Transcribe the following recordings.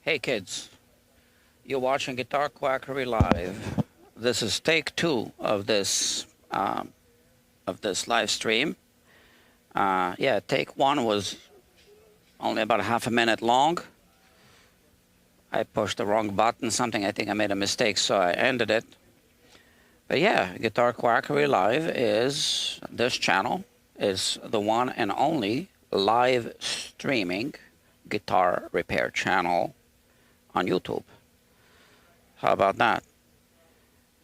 Hey kids, you're watching Guitar Quackery Live. This is take 2 of this live stream. Yeah, take 1 was only about half a minute long. I pushed the wrong button, something. I think I made a mistake, so I ended it. But yeah, Guitar Quackery Live is this channel is the one and only live streaming guitar repair channel on YouTube. How about that?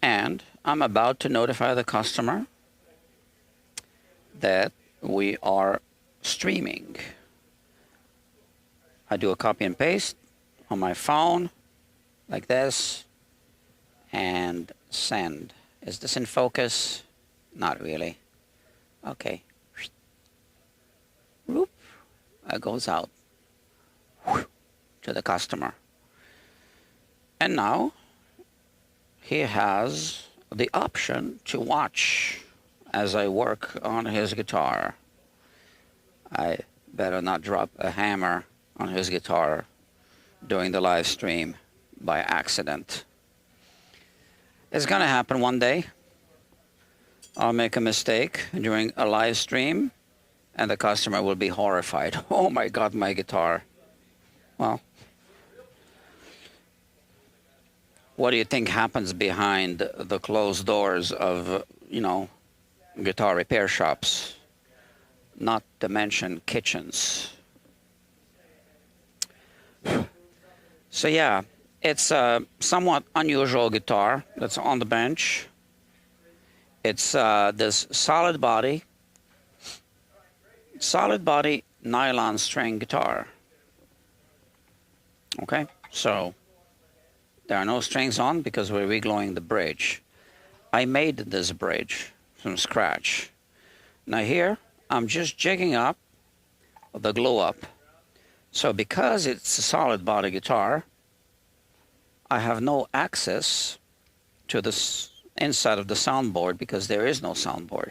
And I'm about to notify the customer that we are streaming. I do a copy and paste on my phone like this and send. Is this in focus? Not really. Okay. Whoop. That goes out to the customer. And now he has the option to watch as I work on his guitar. I better not drop a hammer on his guitar during the live stream by accident. It's gonna happen one day. I'll make a mistake during a live stream and the customer will be horrified. Oh my God, my guitar. Well, what do you think happens behind the closed doors of, guitar repair shops? Not to mention kitchens. So yeah, it's a somewhat unusual guitar that's on the bench. It's this solid body nylon string guitar. Okay, so there are no strings on because we're regluing the bridge. I made this bridge from scratch. Now here, I'm just jigging up the glue up. So because it's a solid body guitar, I have no access to the inside of the soundboard because there is no soundboard.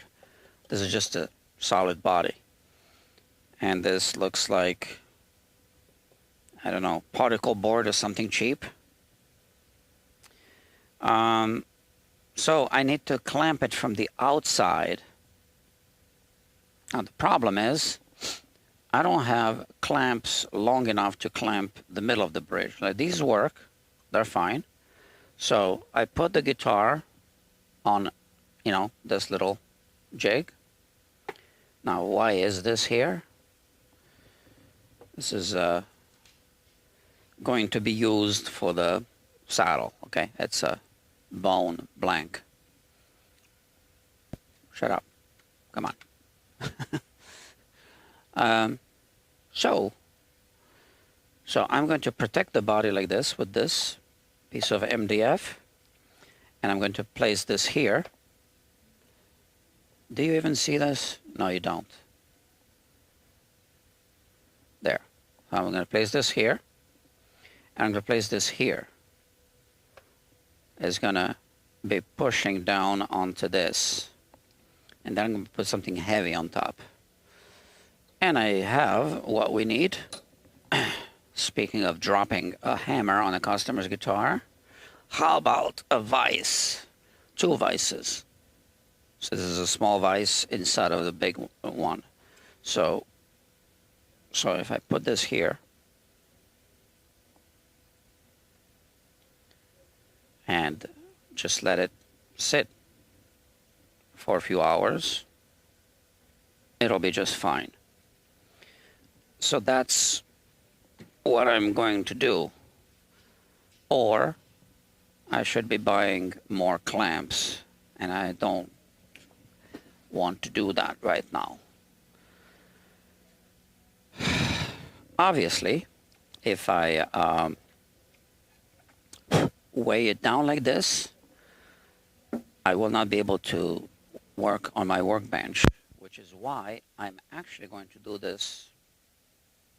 This is just a solid body. And this looks like, I don't know, particle board or something cheap. So I need to clamp it from the outside. Now the problem is, I don't have clamps long enough to clamp the middle of the bridge. Like these work, they're fine. So I put the guitar on, this little jig. Now why is this here? This is going to be used for the saddle, okay? It's a bone blank. Shut up. Come on. So I'm going to protect the body like this with this piece of MDF, and I'm going to place this here. Do you even see this? No, you don't. There. So I'm going to place this here, and I'm going to place this here. It's going to be pushing down onto this, and then I'm going to put something heavy on top. And I have what we need. Speaking of dropping a hammer on a customer's guitar, how about a vise? 2 vices. So this is a small vise inside of the big one. So if I put this here and just let it sit for a few hours, it'll be just fine. So that's what I'm going to do. Or I should be buying more clamps, and I don't want to do that right now. Obviously, if I weigh it down like this, I will not be able to work on my workbench, which is why I'm actually going to do this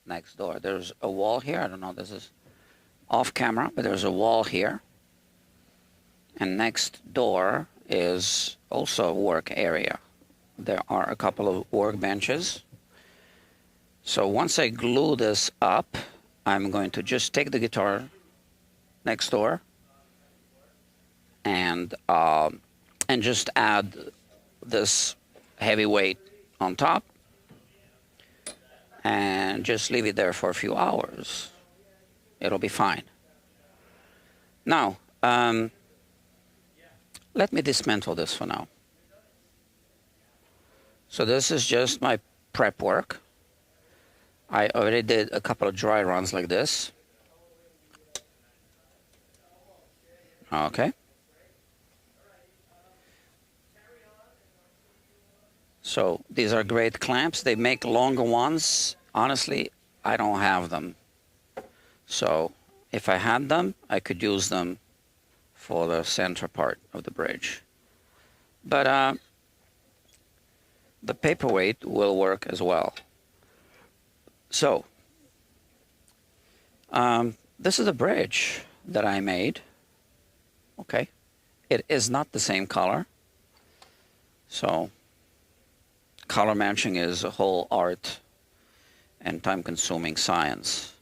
next door. There's a wall here. I don't know, this is off camera, but there's a wall here. And next door is also a work area. There are a couple of workbenches. So once I glue this up, I'm going to just take the guitar next door and just add this heavy weight on top and just leave it there for a few hours. It'll be fine. Now, let me dismantle this for now. So this is just my prep work. I already did a couple of dry runs like this. Okay. So these are great clamps. They make longer ones. Honestly, I don't have them. So if I had them, I could use them for the center part of the bridge. But the paperweight will work as well. So this is a bridge that I made. Okay. It is not the same color. So color matching is a whole art and time-consuming science.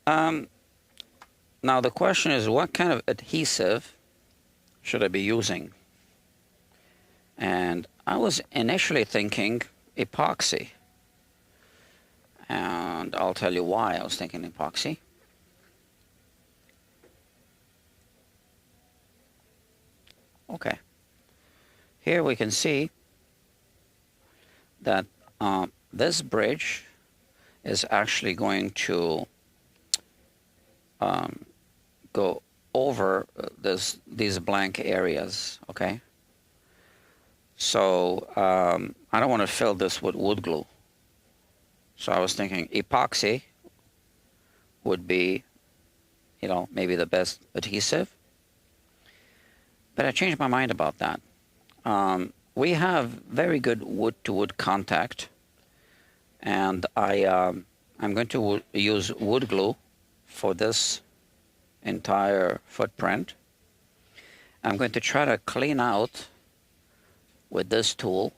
Now the question is, what kind of adhesive should I be using? And I was initially thinking epoxy. And I'll tell you why I was thinking epoxy. Okay. Here we can see that this bridge is actually going to go over these blank areas, okay? So I don't want to fill this with wood glue. So I was thinking epoxy would be, you know, maybe the best adhesive. But I changed my mind about that. We have very good wood-to-wood contact, and I'm going to use wood glue for this entire footprint. I'm going to try to clean out with this tool.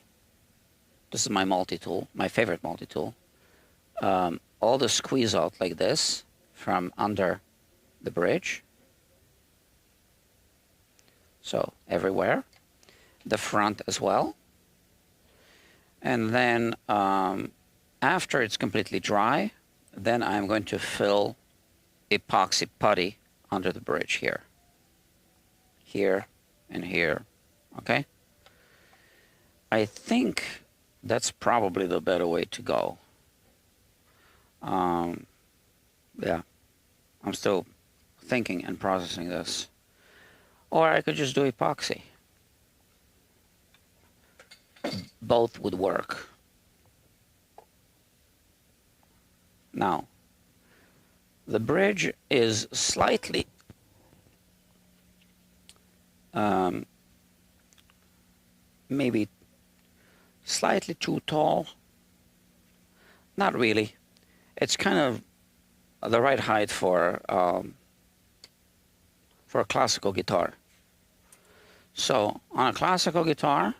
This is my multi-tool, my favorite multi-tool. All the squeeze out like this from under the bridge. So everywhere, the front as well. And then after it's completely dry, then I'm going to fill epoxy putty under the bridge here. Here and here, okay? I think that's probably the better way to go. Yeah, I'm still thinking and processing this. Or I could just do epoxy. Both would work. Now, the bridge is slightly maybe slightly too tall. Not really. It's kind of the right height for a classical guitar. So on a classical guitar,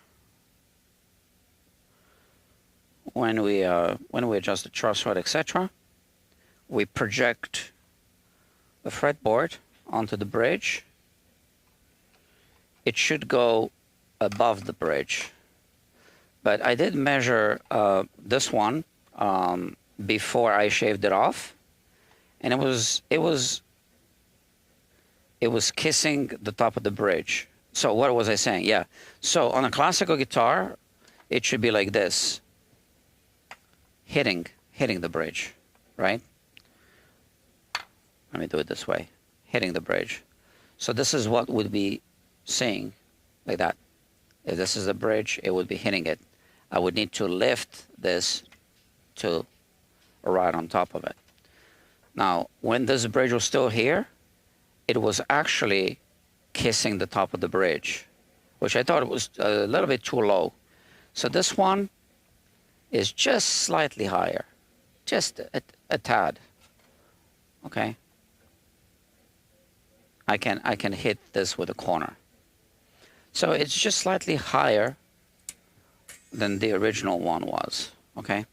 when we adjust the truss rod, etc., we project the fretboard onto the bridge. It should go above the bridge. But I did measure this one before I shaved it off, and it was kissing the top of the bridge. So what was I saying? Yeah. So on a classical guitar, it should be like this, hitting the bridge, right? Let me do it this way, hitting the bridge. So this is what would be saying, like that. If this is the bridge, it would be hitting it. I would need to lift this to right on top of it. Now, when this bridge was still here, it was actually kissing the top of the bridge, which I thought it was a little bit too low. So this one is just slightly higher, just a tad. Okay. I can hit this with a corner. So it's just slightly higher than the original one was. Okay.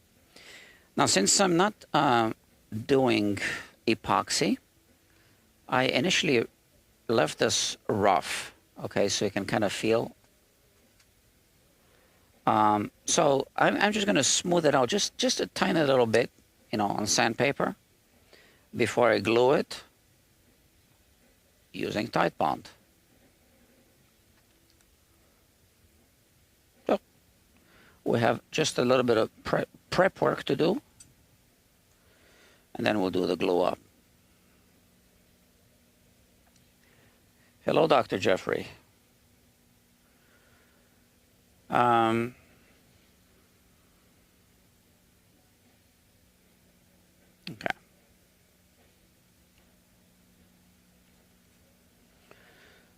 Now, since I'm not doing epoxy, I initially left this rough, okay, so you can kind of feel. So I'm just going to smooth it out just a tiny little bit, you know, on sandpaper before I glue it using Tide Bond. So we have just a little bit of prep work to do, and then we'll do the glue up. Hello, Dr. Jeffrey. Okay.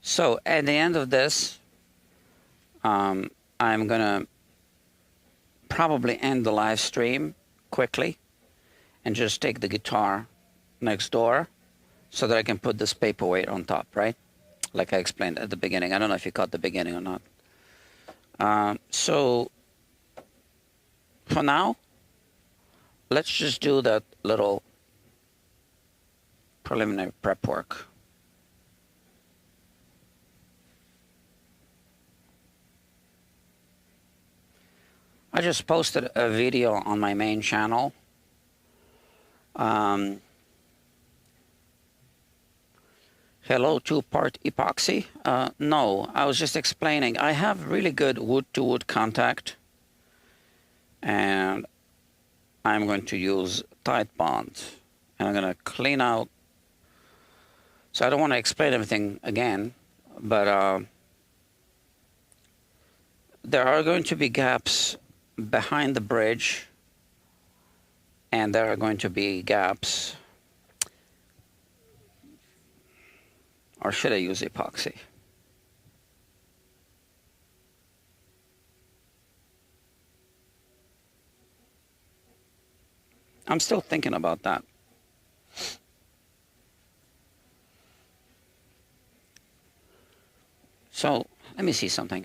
So at the end of this, I'm gonna probably end the live stream quickly and just take the guitar next door so that I can put this paperweight on top, right? Like I explained at the beginning. I don't know if you caught the beginning or not. So for now, let's just do that little preliminary prep work. I just posted a video on my main channel. Hello, two-part epoxy? No, I was just explaining. I have really good wood-to-wood contact, and I'm going to use Tide Bond, and I'm going to clean out. So I don't want to explain everything again, but there are going to be gaps behind the bridge, and there are going to be gaps. Or should I use epoxy? I'm still thinking about that. So let me see something.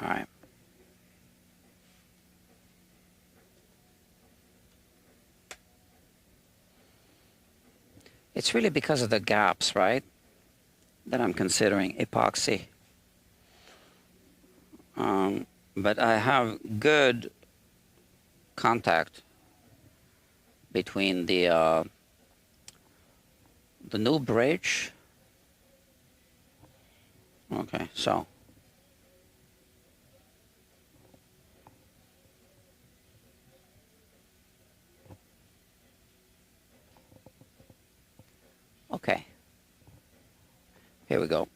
All right. It's really because of the gaps, right, that I'm considering epoxy. But I have good contact between the new bridge. Okay, so. Okay, here we go.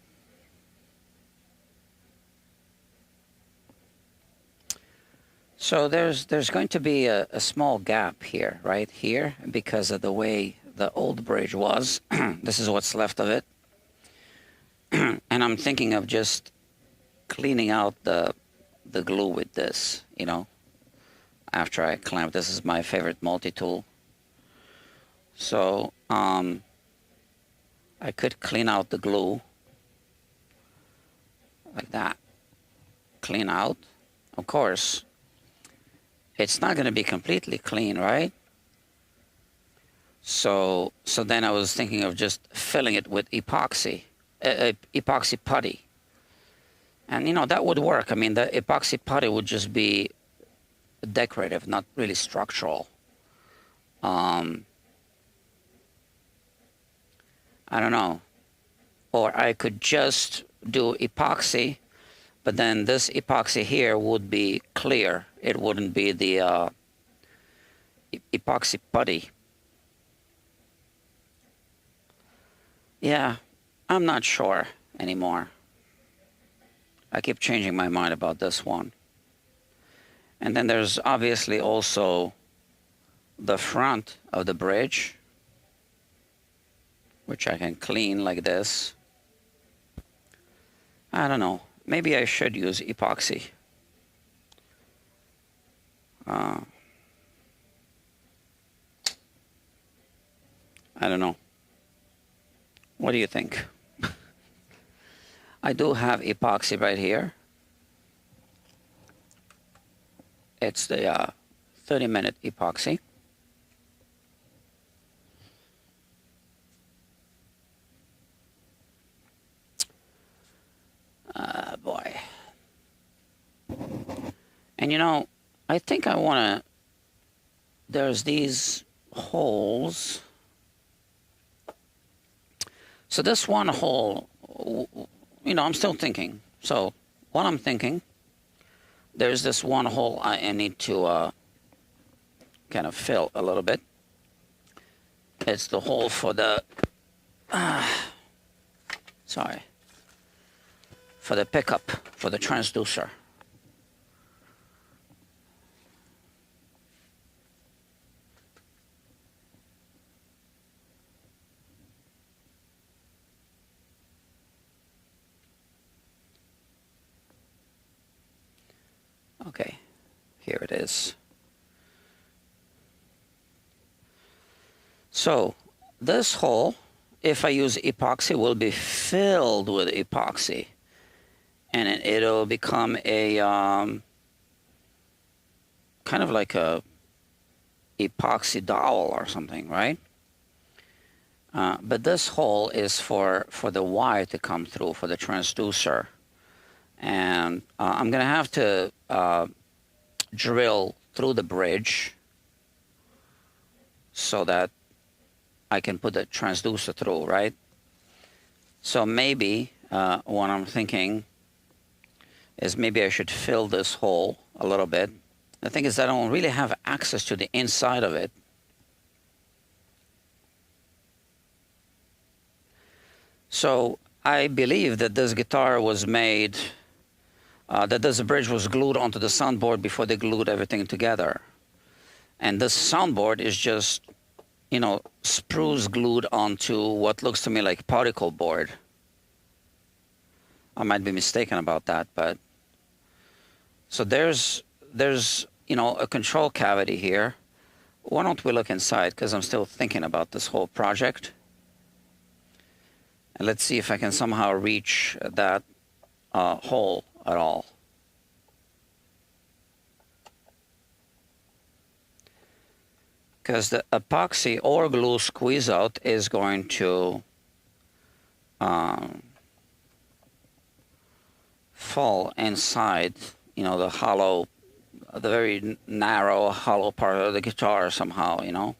So there's going to be a small gap here, right here, because of the way the old bridge was. This is what's left of it. And I'm thinking of just cleaning out the glue with this, you know, after I clamp. This is my favorite multi-tool. So I could clean out the glue like that. Clean out. Of course, it's not going to be completely clean, right? So then I was thinking of just filling it with epoxy, epoxy putty. And, you know, that would work. I mean, the epoxy putty would just be decorative, not really structural. I don't know. Or I could just do epoxy, but then this epoxy here would be clear. It wouldn't be the epoxy putty. Yeah, I'm not sure anymore. I keep changing my mind about this one. And then there's obviously also the front of the bridge, which I can clean like this. I don't know. Maybe I should use epoxy. I don't know. What do you think? I do have epoxy right here. It's the 30-minute epoxy. Boy. And you know, I think I want to, there's these holes. So this one hole, you know, I'm still thinking. So what I'm thinking, there's this one hole I need to kind of fill a little bit. It's the hole for the, sorry, for the pickup, for the transducer. Okay, here it is. So this hole, if I use epoxy, will be filled with epoxy, and it'll become a kind of like a epoxy dowel or something, right? But this hole is for the wire to come through, for the transducer. And I'm going to have to drill through the bridge so that I can put the transducer through, right? So maybe what I'm thinking is maybe I should fill this hole a little bit. The thing is that I don't really have access to the inside of it. So I believe that this guitar was made, that this bridge was glued onto the soundboard before they glued everything together. And this soundboard is just, you know, spruce glued onto what looks to me like particle board. I might be mistaken about that, but so there's you know, a control cavity here. Why don't we look inside, because I'm still thinking about this whole project. And let's see if I can somehow reach that hole at all. Because the epoxy or glue squeeze out is going to fall inside, you know, the hollow, the very narrow hollow part of the guitar somehow, you know.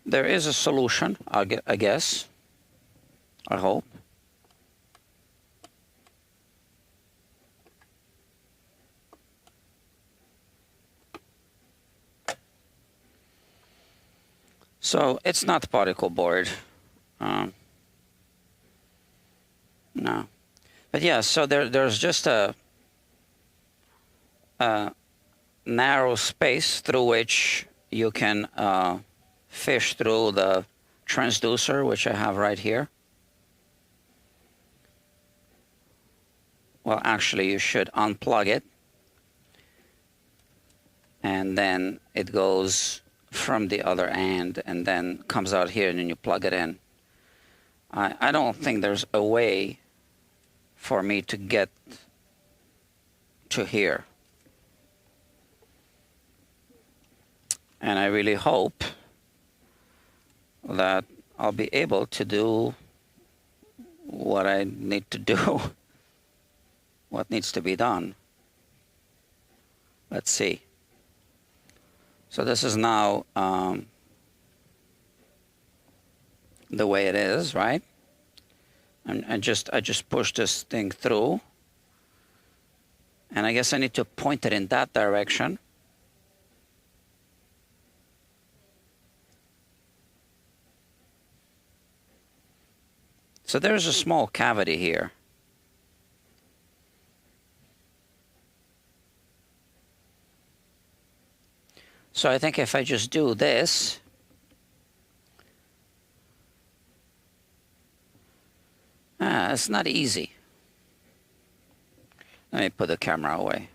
There is a solution, I guess. I hope. So it's not particle board. No. But yeah, so there's just a narrow space through which you can fish through the transducer, which I have right here. Well, actually, you should unplug it. And then it goes from the other end and then comes out here, and then you plug it in. I don't think there's a way for me to get to here. And I really hope that I'll be able to do what I need to do, what needs to be done. Let's see. So this is now the way it is, right? And I just push this thing through, and I guess I need to point it in that direction. So there's a small cavity here. So I think if I just do this, it's not easy. Let me put the camera away.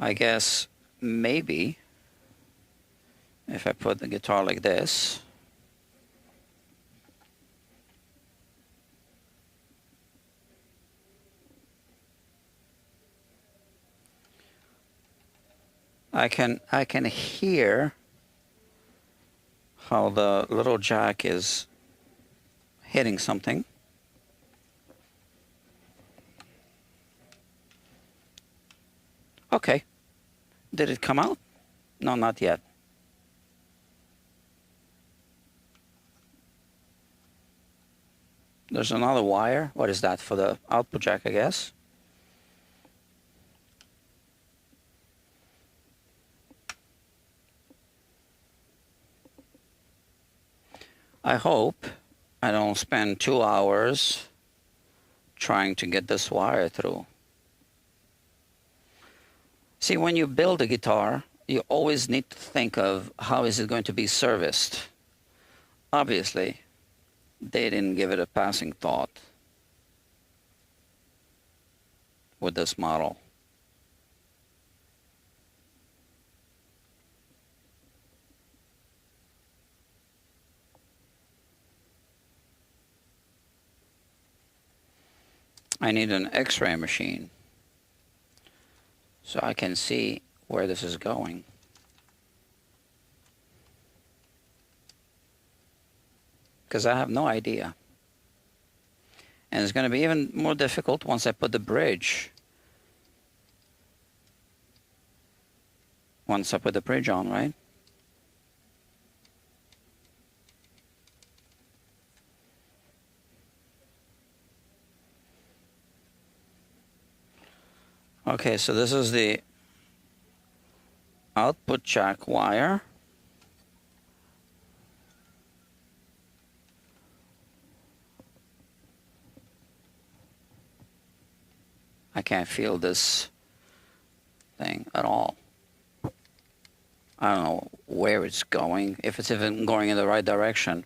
I guess maybe if I put the guitar like this, I can hear how the little jack is hitting something. Okay. Did it come out? No, not yet. There's another wire. What is that? For the output jack, I guess. I hope I don't spend 2 hours trying to get this wire through. See, when you build a guitar, you always need to think of how is it going to be serviced. Obviously, they didn't give it a passing thought with this model. I need an X-ray machine so I can see where this is going. Because I have no idea. And it's going to be even more difficult once I put the bridge. Once I put the bridge on, right? Okay, so this is the output jack wire. I can't feel this thing at all. I don't know where it's going, if it's even going in the right direction.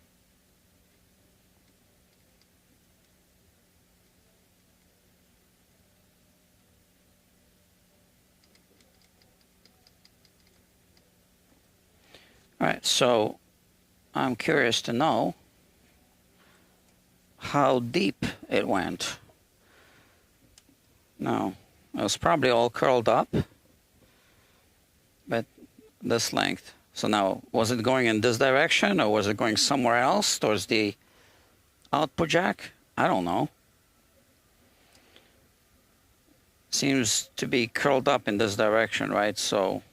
All right, so I'm curious to know how deep it went. No, it was probably all curled up, but this length. So now, was it going in this direction, or was it going somewhere else towards the output jack? I don't know. Seems to be curled up in this direction, right? So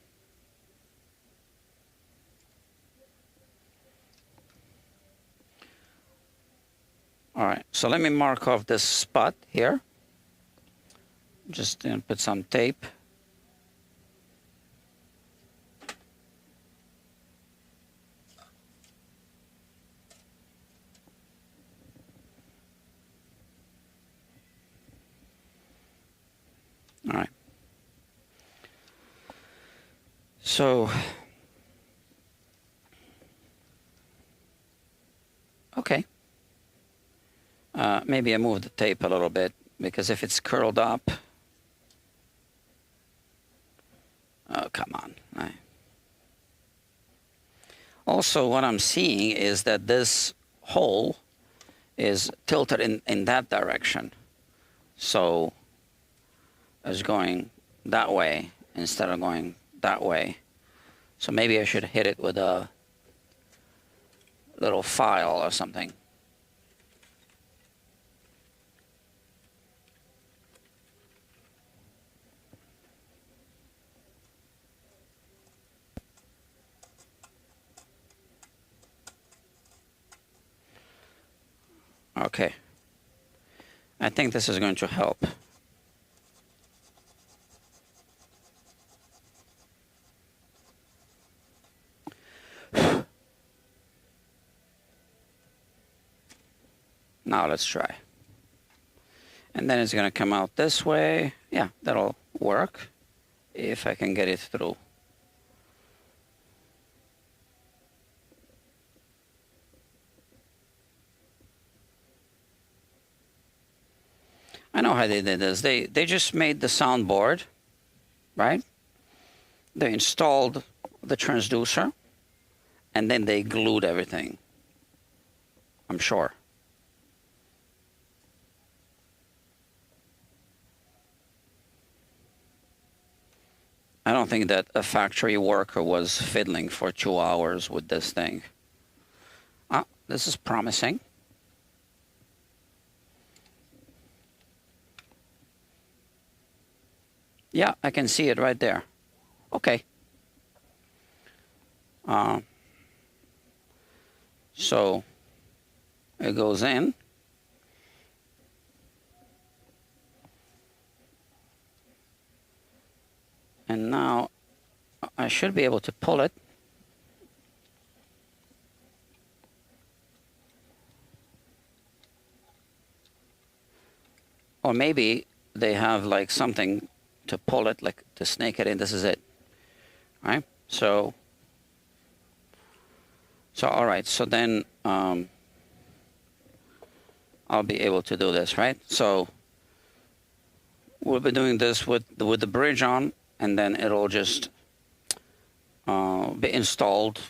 all right, so let me mark off this spot here. Just put some tape. All right. So, okay. Maybe I move the tape a little bit, because if it's curled up, oh, come on. Also, what I'm seeing is that this hole is tilted in that direction. So it's going that way instead of going that way. So maybe I should hit it with a little file or something. Okay. I think this is going to help. Now let's try. And then it's going to come out this way. Yeah, that'll work if I can get it through. I know how they did this. They just made the soundboard, right? they installed the transducer and then they glued everything, I'm sure. I don't think that a factory worker was fiddling for 2 hours with this thing. Ah, this is promising. Yeah, I can see it right there. Okay. So it goes in. And now I should be able to pull it. Or maybe they have like something to pull it, like to snake it in. This is it. All right? So all right. So then I'll be able to do this, right? So we'll be doing this with the bridge on, and then it'll just be installed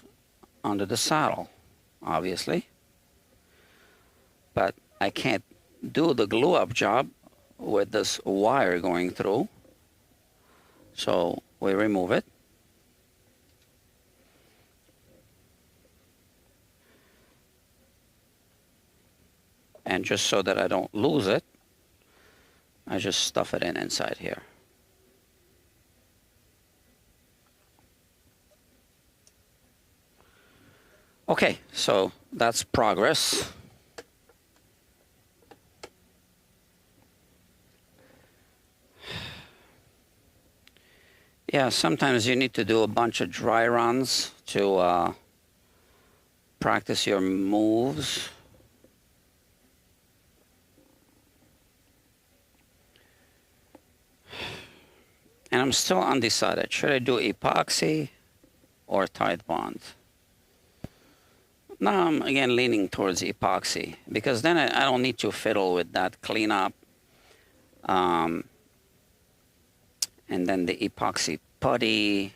under the saddle, obviously. But I can't do the glue up job with this wire going through. So we remove it. And just so that I don't lose it, I just stuff it in inside here. Okay, so that's progress. Yeah, sometimes you need to do a bunch of dry runs to practice your moves. And I'm still undecided. Should I do epoxy or Tide Bond? Now I'm again leaning towards epoxy, because then I don't need to fiddle with that cleanup. And then the epoxy putty.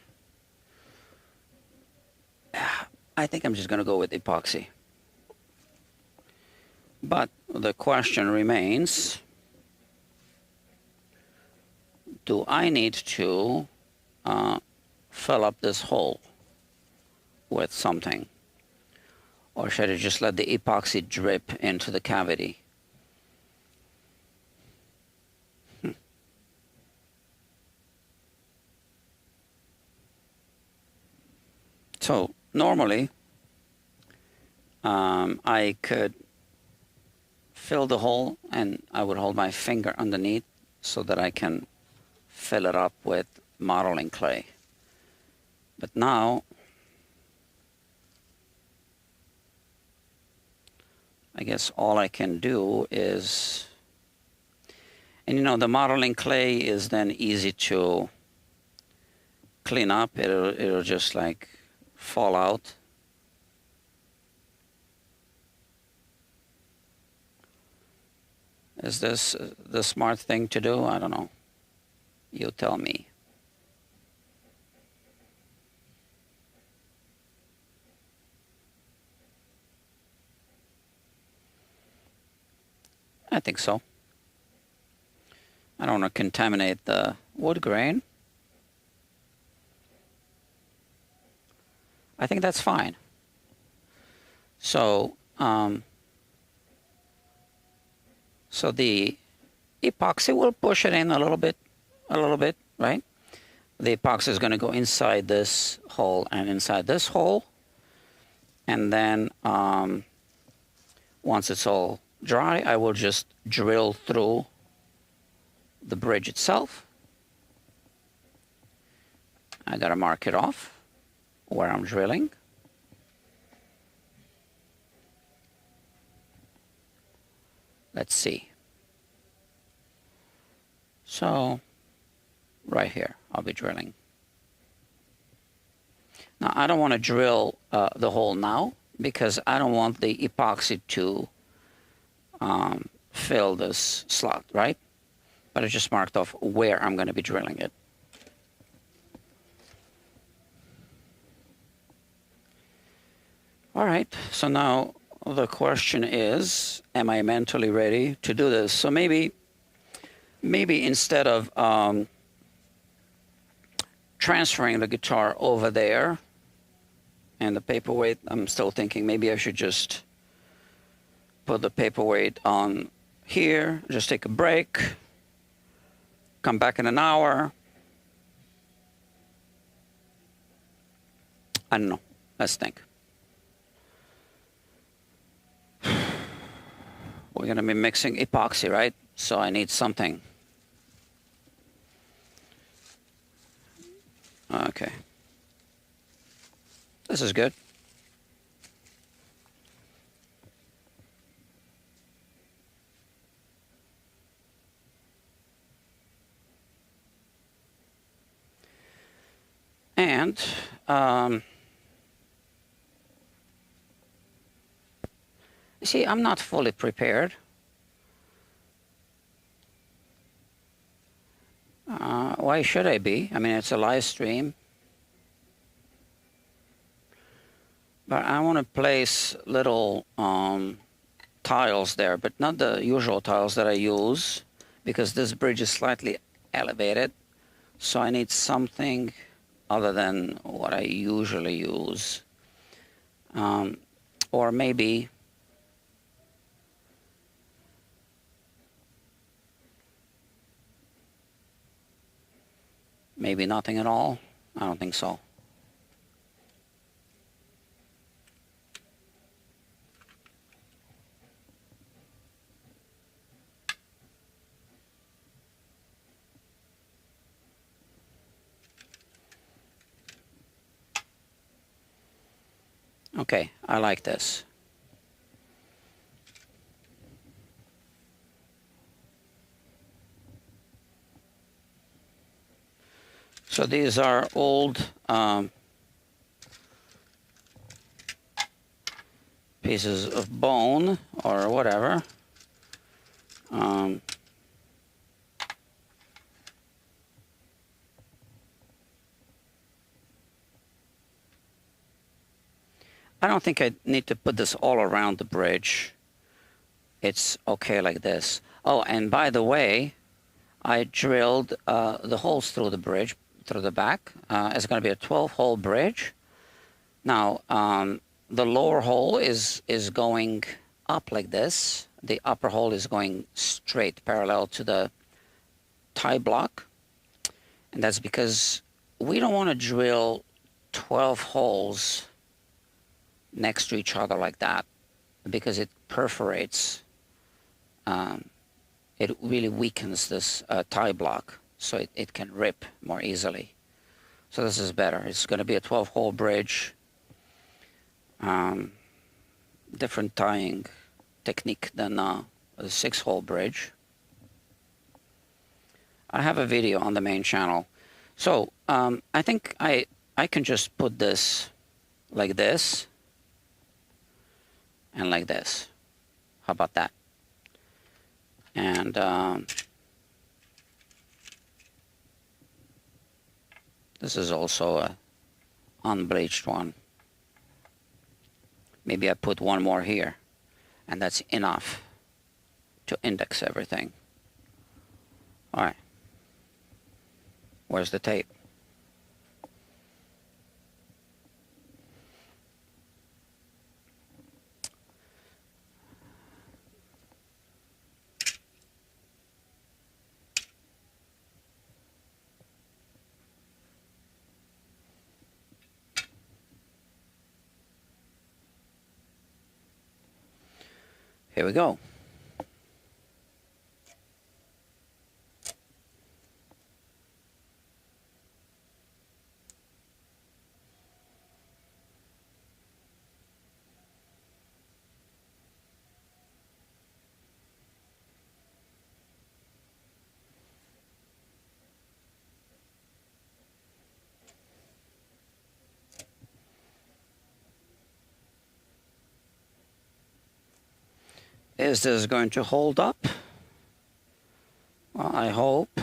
I think I'm just going to go with epoxy. But the question remains, do I need to fill up this hole with something? Or should I just let the epoxy drip into the cavity? So normally, I could fill the hole and I would hold my finger underneath so that I can fill it up with modeling clay. But now, I guess all I can do is, and you know, the modeling clay is then easy to clean up. It'll just like fall out. Is this the smart thing to do? I don't know. You tell me. I think so. I don't want to contaminate the wood grain. I think that's fine. So, so the epoxy will push it in a little bit, right? The epoxy is going to go inside this hole and inside this hole. And then once it's all dry, I will just drill through the bridge itself. I got to mark it off where I'm drilling. Let's see. So, right here, I'll be drilling. Now, I don't want to drill the hole now because I don't want the epoxy to fill this slot, right? But I just marked off where I'm going to be drilling it. All right, so now the question is, am I mentally ready to do this? So maybe instead of transferring the guitar over there and the paperweight, I'm still thinking maybe I should just put the paperweight on here, just take a break, come back in an hour. I don't know. Let's think. We're going to be mixing epoxy, right? So I need something. Okay. This is good. And see, I'm not fully prepared. Why should I be? I mean, it's a live stream. But I want to place little tiles there, but not the usual tiles that I use, because this bridge is slightly elevated. So I need something other than what I usually use. Or maybe nothing at all. I don't think so. Okay, I like this. So these are old pieces of bone or whatever. I don't think I need to put this all around the bridge. It's okay like this. Oh, and by the way, I drilled the holes through the bridge, through the back. It's going to be a 12-hole bridge. Now, the lower hole is going up like this. The upper hole is going straight, parallel to the tie block. And that's because we don't want to drill 12 holes next to each other like that, because it perforates. It really weakens this tie block, so it can rip more easily. So this is better. It's going to be a 12-hole bridge. Different tying technique than a 6-hole bridge. I have a video on the main channel. So I think I can just put this like this and like this. How about that? And this is also a unbleached one. Maybe I put one more here, and that's enough to index everything. All right. Where's the tape? Here we go. Is this going to hold up? Well, I hope.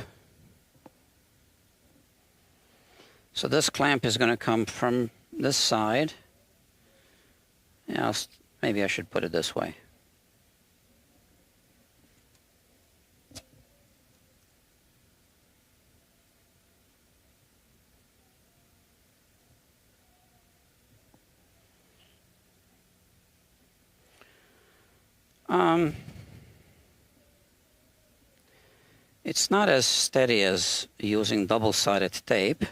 So this clamp is going to come from this side, Yeah, maybe I should put it this way. It's not as steady as using double-sided tape.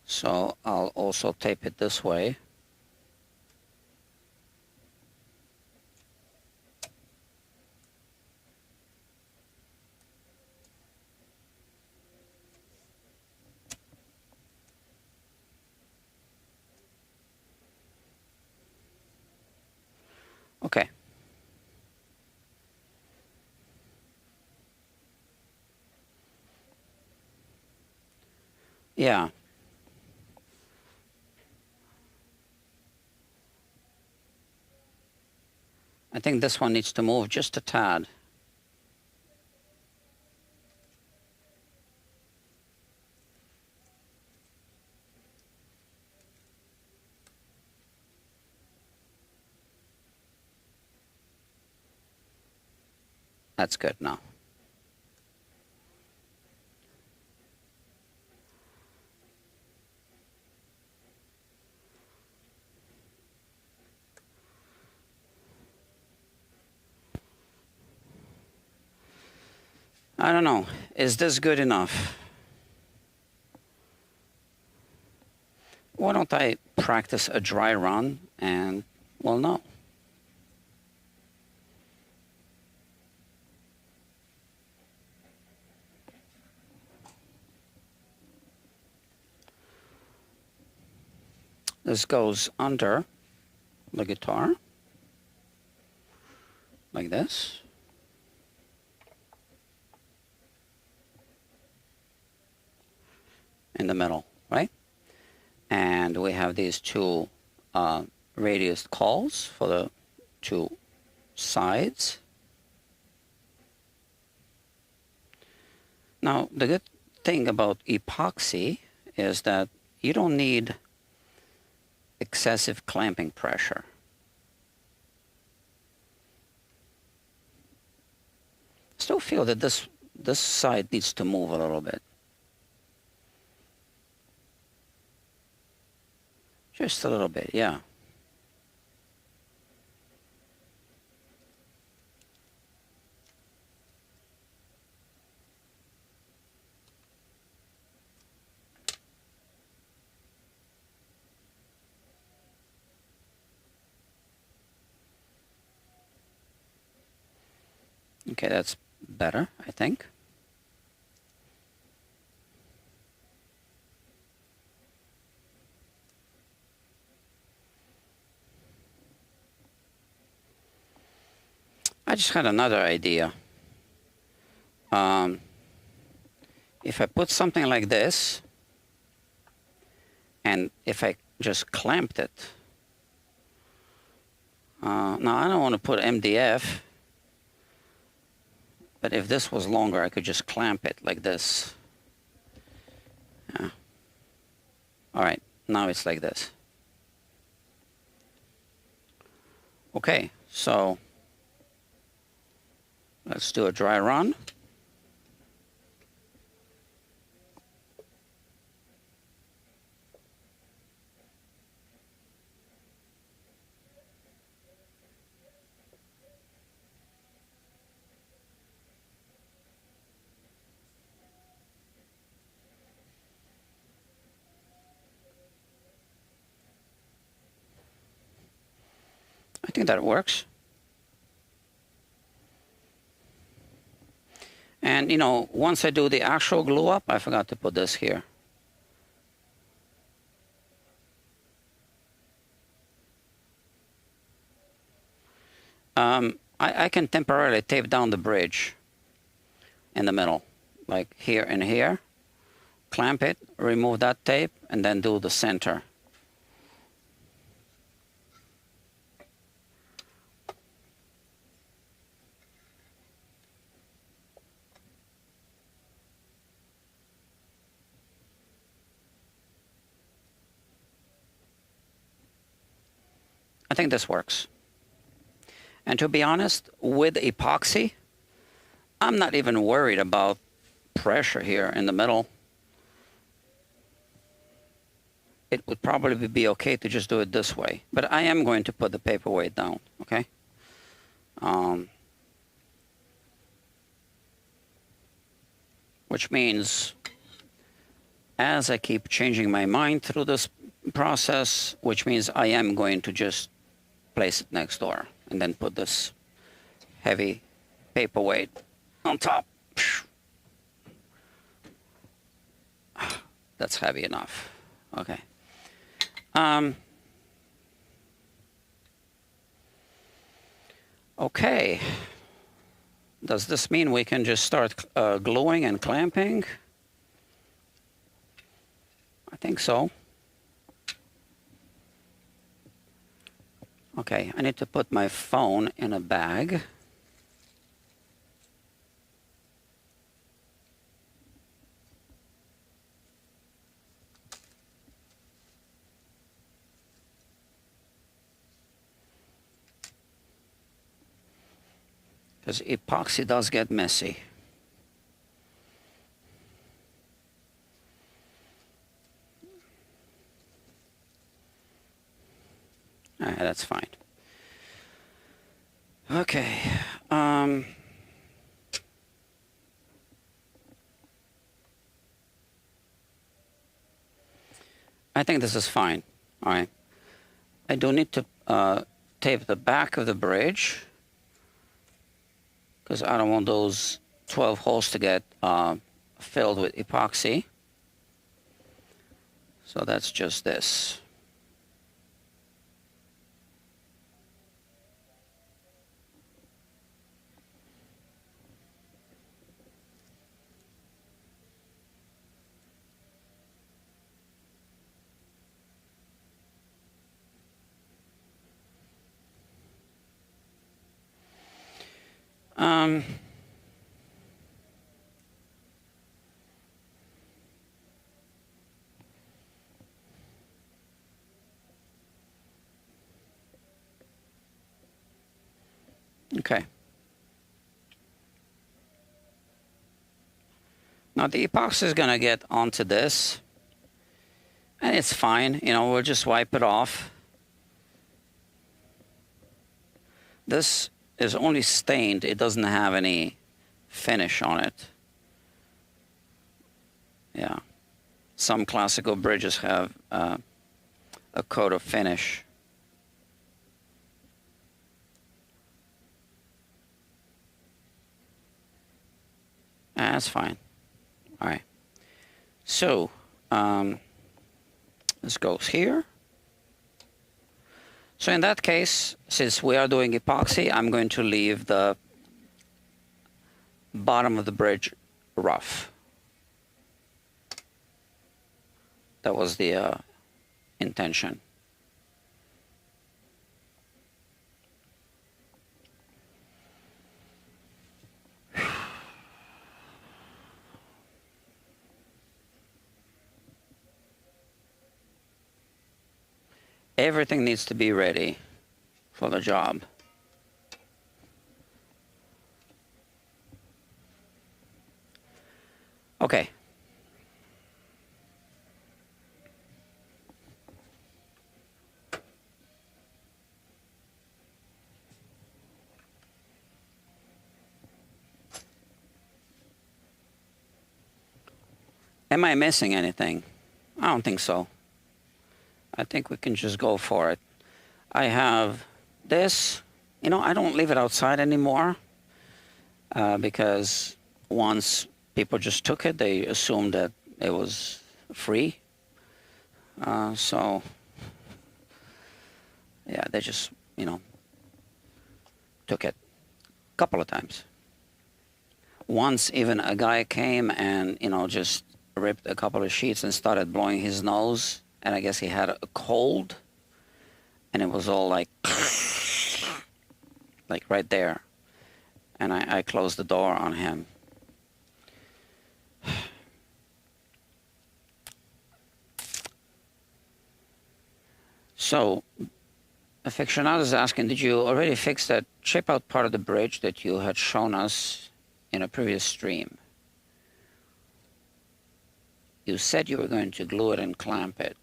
So I'll also tape it this way. Okay. Yeah. I think this one needs to move just a tad. That's good now. I don't know. Is this good enough? Why don't I practice a dry run and we'll know. This goes under the guitar, like this. In the middle, right? And we have these two radius calls for the two sides. Now, the good thing about epoxy is that you don't need excessive clamping pressure. I still feel that this side needs to move a little bit. Just a little bit, yeah. Okay, that's better, I think. I just had another idea. If I put something like this, and if I just clamped it, now I don't want to put MDF, but if this was longer, I could just clamp it like this. Yeah. All right, now it's like this. Okay, so let's do a dry run. I think that works. And you know, once I do the actual glue up, I forgot to put this here. I can temporarily tape down the bridge in the middle, like here and here. Clamp it, remove that tape, and then do the center. I think this works. And to be honest, with epoxy, I'm not even worried about pressure here in the middle. It would probably be okay to just do it this way. But I am going to put the paperweight down, okay? Which means as I keep changing my mind through this process, which means I am going to just place it next door and then put this heavy paperweight on top. That's heavy enough. Okay. Okay. Does this mean we can just start gluing and clamping? I think so. Okay, I need to put my phone in a bag. Because epoxy does get messy. All right, that's fine. Okay. I think this is fine. All right. I do need to tape the back of the bridge because I don't want those 12 holes to get filled with epoxy. So that's just this. Okay. Now the epoxy is going to get onto this, and it's fine. You know, we'll just wipe it off. This is only stained. It doesn't have any finish on it. Yeah. Some classical bridges have a coat of finish. That's fine. All right. So this goes here. So in that case, since we are doing epoxy, I'm going to leave the bottom of the bridge rough. That was the intention. Everything needs to be ready for the job. Okay. Am I missing anything? I don't think so. I think we can just go for it. I have this. You know, I don't leave it outside anymore because once people just took it, they assumed that it was free. So, yeah, they just, you know, took it a couple of times. Once even a guy came and, you know, just ripped a couple of sheets and started blowing his nose. And I guess he had a cold, and it was all like right there. And I closed the door on him. So Aficionado is asking, did you already fix that chip out part of the bridge that you had shown us in a previous stream? You said you were going to glue it and clamp it.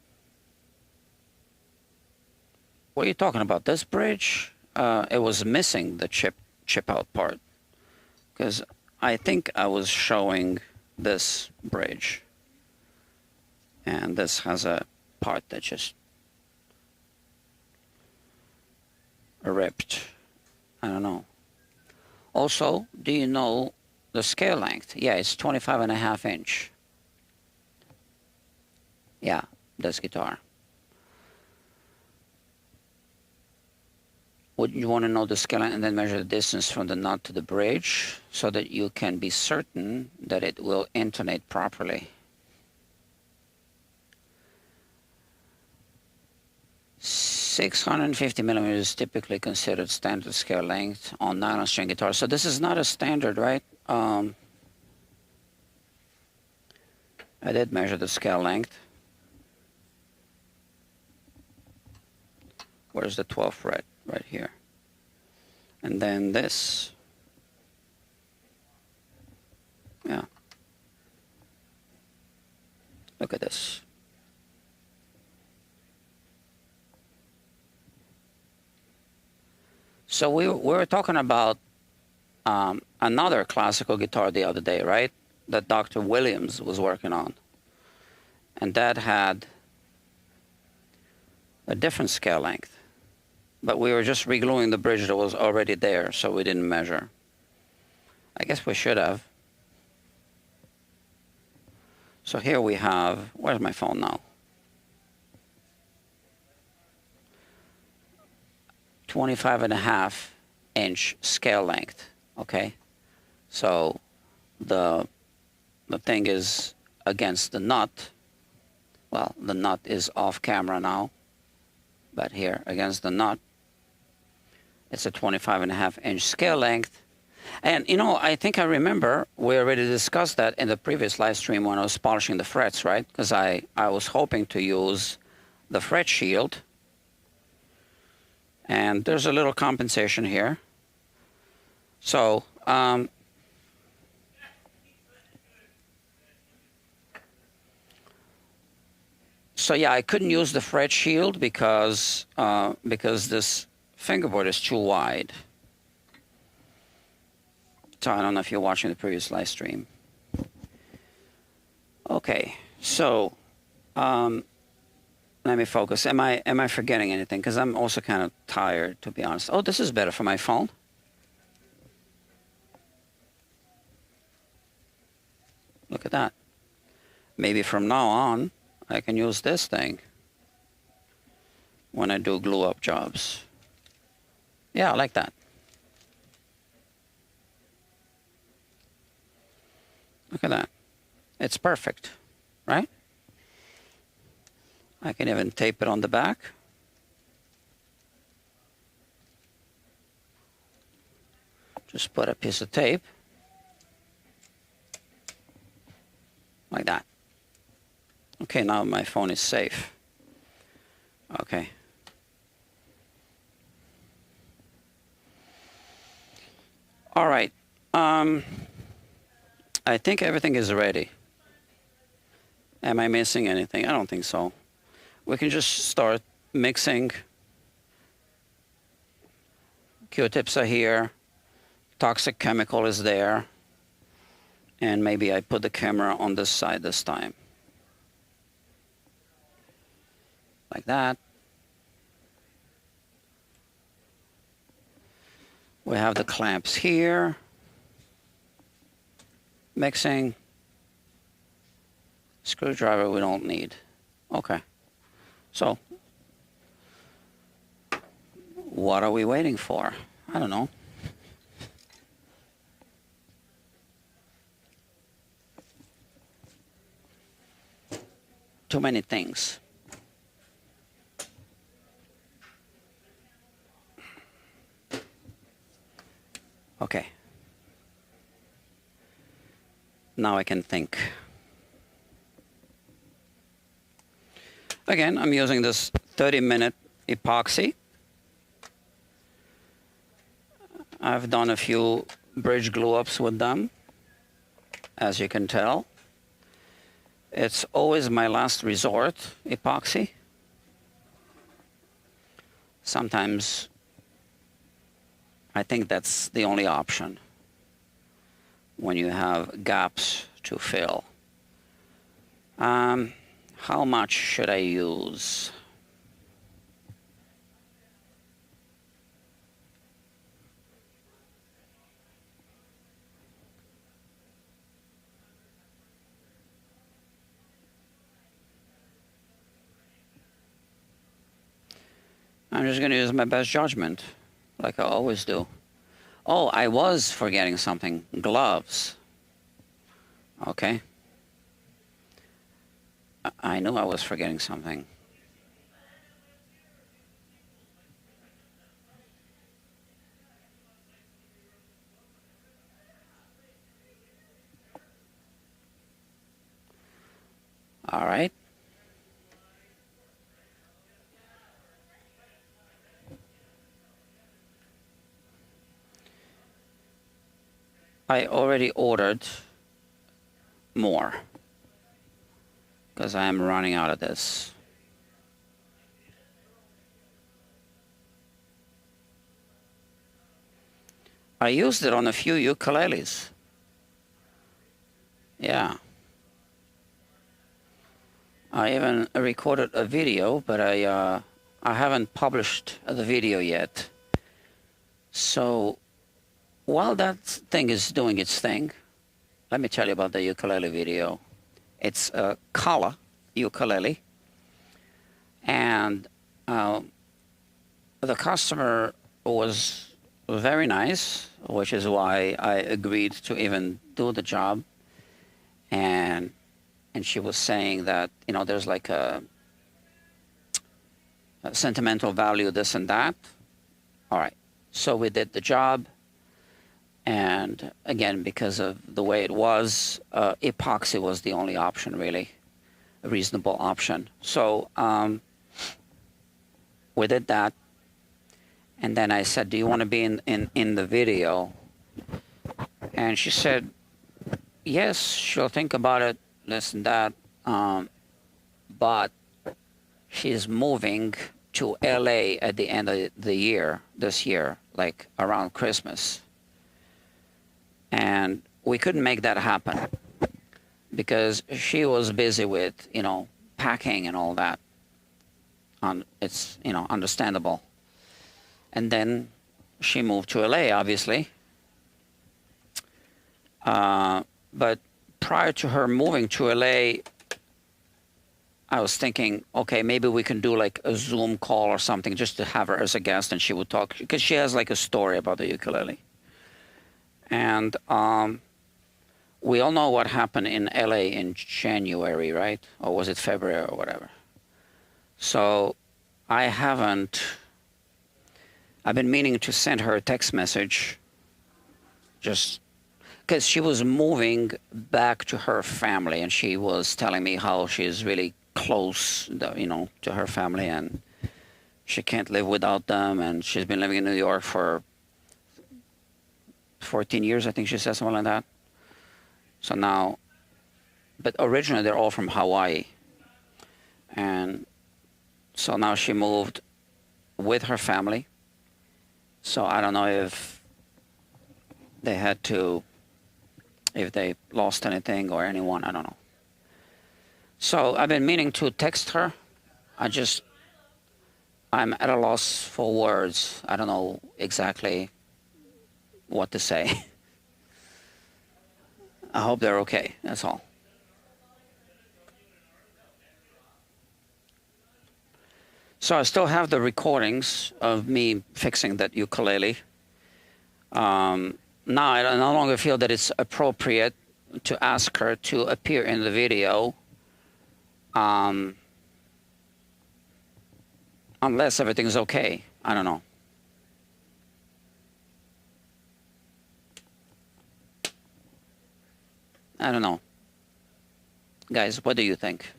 What are you talking about? This bridge? It was missing the chip out part. Because I think I was showing this bridge. And this has a part that just ripped. I don't know. Also, do you know the scale length? Yeah, it's 25.5 inch. Yeah, this guitar. Would you want to know the scale and then measure the distance from the nut to the bridge so that you can be certain that it will intonate properly? 650 millimeters is typically considered standard scale length on nylon string guitars. So this is not a standard, right? I did measure the scale length. Where's the 12th fret? Right here. And then this. Yeah. Look at this. So we were talking about another classical guitar the other day, right? That Dr. Williams was working on. And that had a different scale length. But we were just regluing the bridge that was already there, so we didn't measure. I guess we should have. So here we have, where's my phone now? 25.5 inch scale length, okay? So the thing is against the nut. Well, the nut is off camera now, but here against the nut, it's a 25.5 inch scale length. And you know, I think I remember we already discussed that in the previous live stream when I was polishing the frets, right? Because I was hoping to use the fret shield. And there's a little compensation here. So, so yeah, I couldn't use the fret shield because this fingerboard is too wide. So I don't know if you're watching the previous live stream. Okay, so let me focus. Am I forgetting anything? Because I'm also kind of tired, to be honest. Oh, this is better for my phone. Look at that. Maybe from now on, I can use this thing when I do glue-up jobs. Yeah, I like that. Look at that. It's perfect, right? I can even tape it on the back. Just put a piece of tape like that. Okay, now my phone is safe. Okay. All right. I think everything is ready. Am I missing anything? I don't think so. We can just start mixing. Q-tips are here. Toxic chemical is there. And maybe I put the camera on this side this time. Like that. We have the clamps here. Mixing. Screwdriver we don't need. Okay. So, what are we waiting for? I don't know. Too many things. Okay. Now I can think. Again, I'm using this 30-minute epoxy I've done a few bridge glue-ups with them, as you can tell. It's always my last resort, epoxy. Sometimes I think that's the only option when you have gaps to fill. How much should I use? I'm just going to use my best judgment, like I always do. Oh, I was forgetting something. Gloves. Okay. I knew I was forgetting something. All right. I already ordered more because I am running out of this. I used it on a few ukuleles. Yeah. I even recorded a video, but I haven't published the video yet. So while that thing is doing its thing, let me tell you about the ukulele video. It's a Kala ukulele, and the customer was very nice, which is why I agreed to even do the job. And she was saying that, you know, there's like a sentimental value, this and that. All right, so we did the job. And again, because of the way it was, epoxy was the only option, really, a reasonable option. So we did that. And then I said, do you want to be in the video? And she said, yes, she'll think about it, this and that. But she's moving to LA at the end of the year, this year, like around Christmas. And we couldn't make that happen because she was busy with, you know, packing and all that. It's, you know, understandable. And then she moved to LA, obviously. But prior to her moving to LA, I was thinking, okay, maybe we can do like a Zoom call or something just to have her as a guest and she would talk, because she has like a story about the ukulele. And we all know what happened in LA in January, right? Or was it February or whatever? So I've been meaning to send her a text message just because she was moving back to her family and she was telling me how she's really close, you know, to her family and she can't live without them, and she's been living in New York for 14 years, I think she said, something like that. So now, but originally they're all from Hawaii. And so now she moved with her family. So I don't know if they had to, if they lost anything or anyone, I don't know. So I've been meaning to text her. I'm at a loss for words. I don't know exactly what to say. I hope they're okay, that's all. So I still have the recordings of me fixing that ukulele. Now I no longer feel that it's appropriate to ask her to appear in the video unless everything's okay. I don't know. I don't know. Guys, what do you think?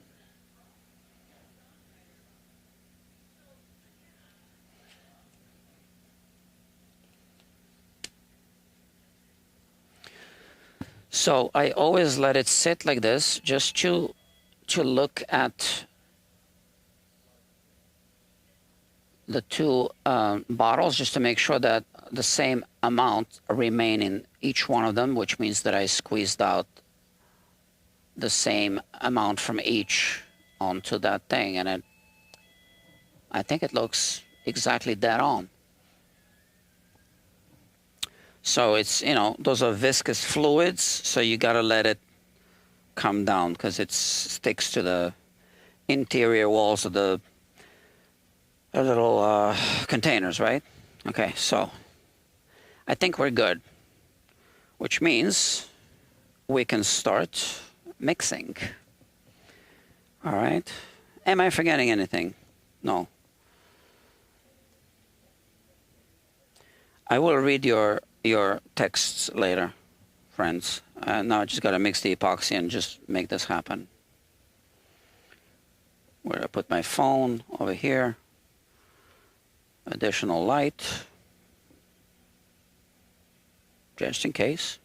So I always let it sit like this, just to look at the two bottles, just to make sure that the same amount remain in each one of them, which means that I squeezed out the same amount from each onto that thing, and I think it looks exactly dead on. So it's, you know, those are viscous fluids, so you gotta let it come down because it sticks to the interior walls of the little containers, right? Okay, so I think we're good, which means we can start mixing. All right. Am I forgetting anything? No. I will read your texts later, friends. Now I just got to mix the epoxy and just make this happen. Where do I put my phone? Over here. Additional light, just in case.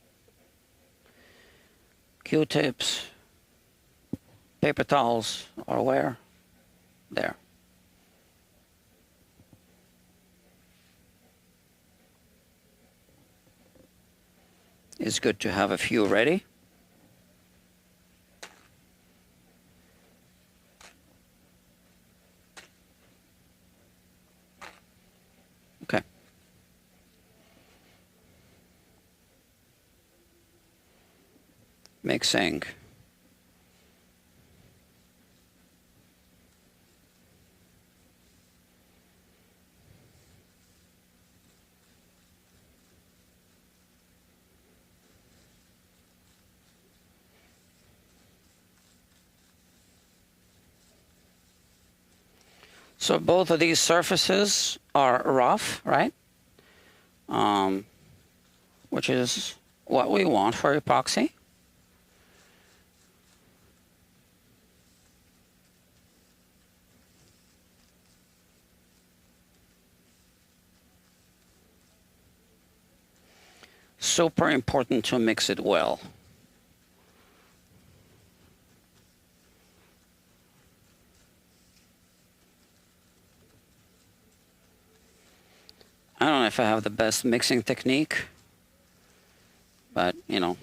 Q-tips, paper towels, or where? There. It's good to have a few ready. Okay. Mixing. So both of these surfaces are rough, right? Which is what we want for epoxy. Super important to mix it well. I don't know if I have the best mixing technique, but you know.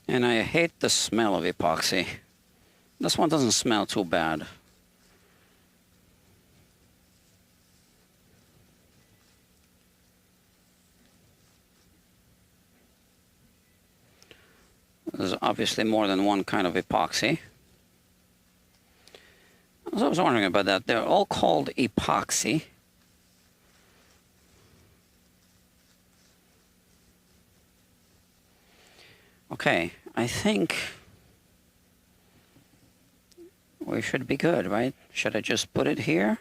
And I hate the smell of epoxy. This one doesn't smell too bad. There's obviously more than one kind of epoxy. So I was wondering about that. They're all called epoxy. Okay, I think we should be good, right? Should I just put it here?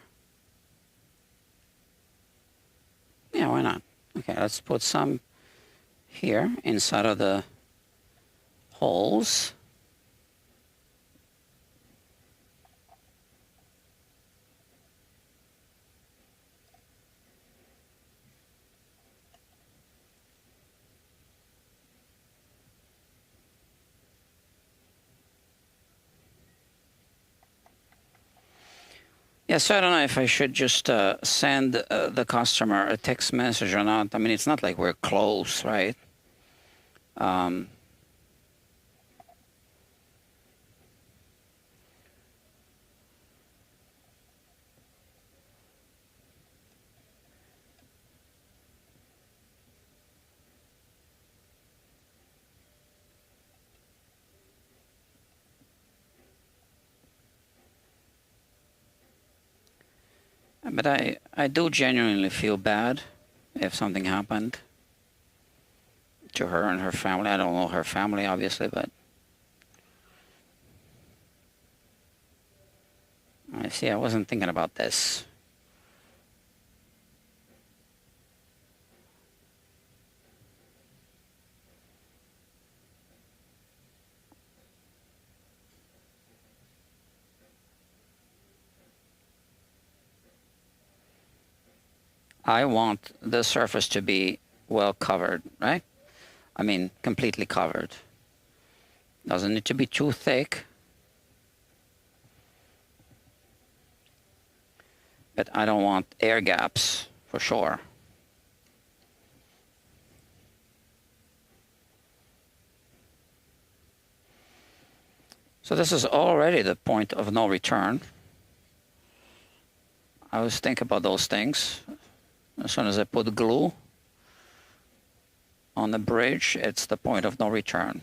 Yeah, why not? Okay, let's put some here inside of the holes. Yeah, so I don't know if I should just send the customer a text message or not. I mean, it's not like we're close, right? But I do genuinely feel bad if something happened to her and her family. I don't know her family, obviously, but I see, I wasn't thinking about this. I want the surface to be well covered, right? I mean, completely covered. Doesn't need to be too thick, but I don't want air gaps for sure. So this is already the point of no return. I always think about those things. As soon as I put glue on the bridge, it's the point of no return.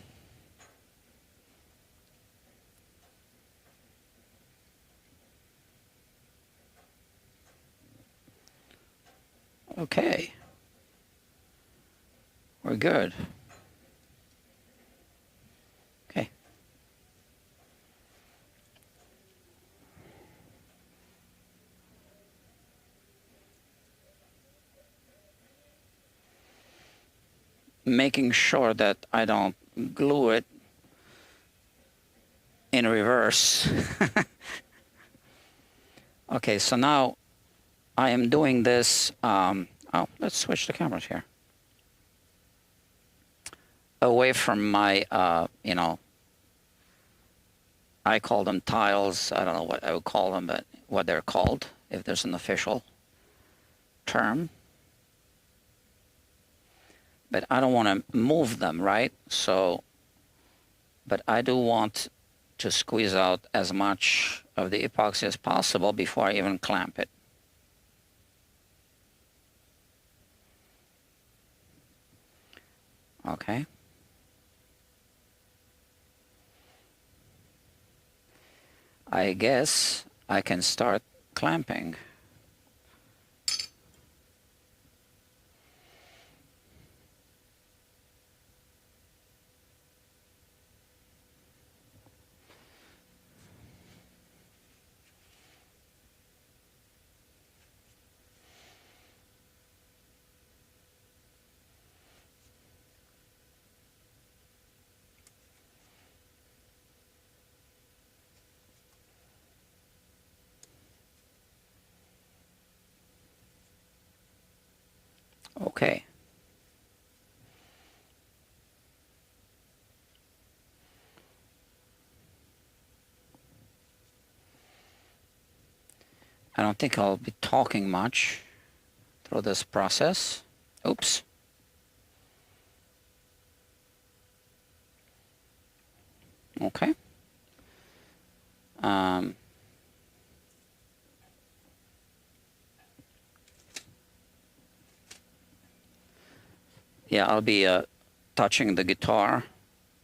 Okay. We're good. Okay. Making sure that I don't glue it in reverse. Okay, so now I am doing this. Oh, let's switch the cameras here. Away from my, you know, I call them tiles. I don't know what I would call them, but what they're called, if there's an official term. But I don't want to move them, right? So, but I do want to squeeze out as much of the epoxy as possible before I even clamp it. Okay. I guess I can start clamping. Okay. I don't think I'll be talking much through this process. Oops. Okay. Yeah, I'll be touching the guitar.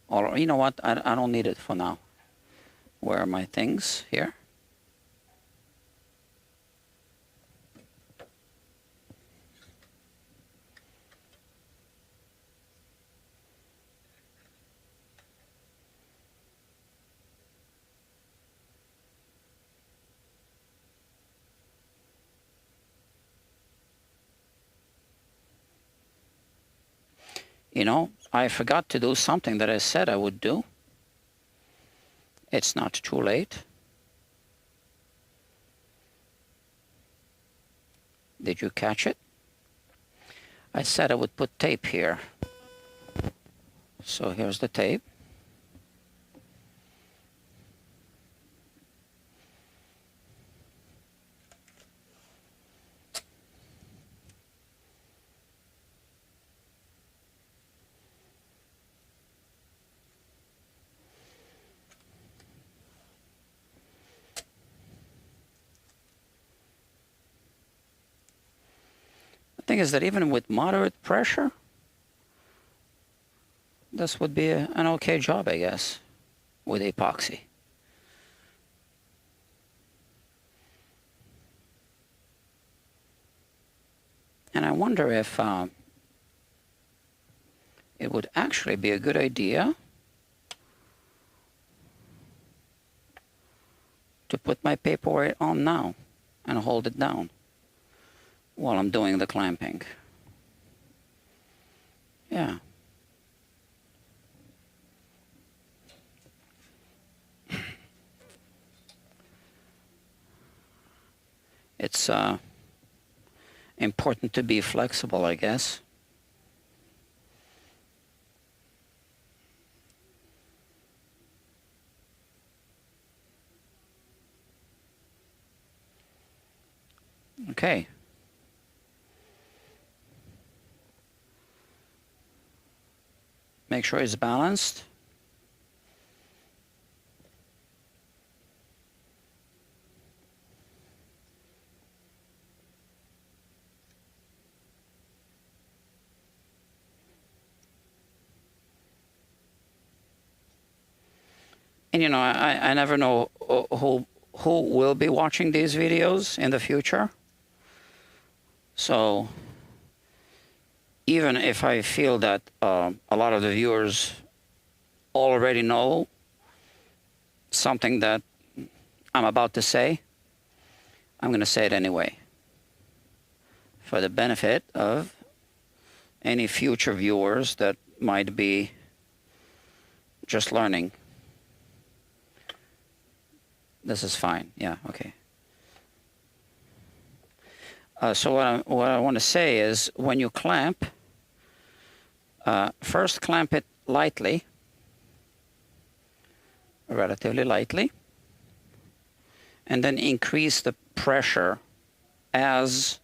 Or you know what? I don't need it for now. Where are my things? Here. You know, I forgot to do something that I said I would do. It's not too late. Did you catch it? I said I would put tape here. So here's the tape. The thing is that even with moderate pressure, this would be an okay job, I guess, with epoxy. And I wonder if it would actually be a good idea to put my paperweight on now and hold it down while I'm doing the clamping. Yeah. important to be flexible, I guess. Okay. Make sure it's balanced. And you know, I never know who will be watching these videos in the future. So even if I feel that a lot of the viewers already know something that I'm about to say, I'm going to say it anyway for the benefit of any future viewers that might be just learning. This is fine. Yeah, okay. So what I want to say is when you clamp, first clamp it lightly, relatively lightly, and then increase the pressure as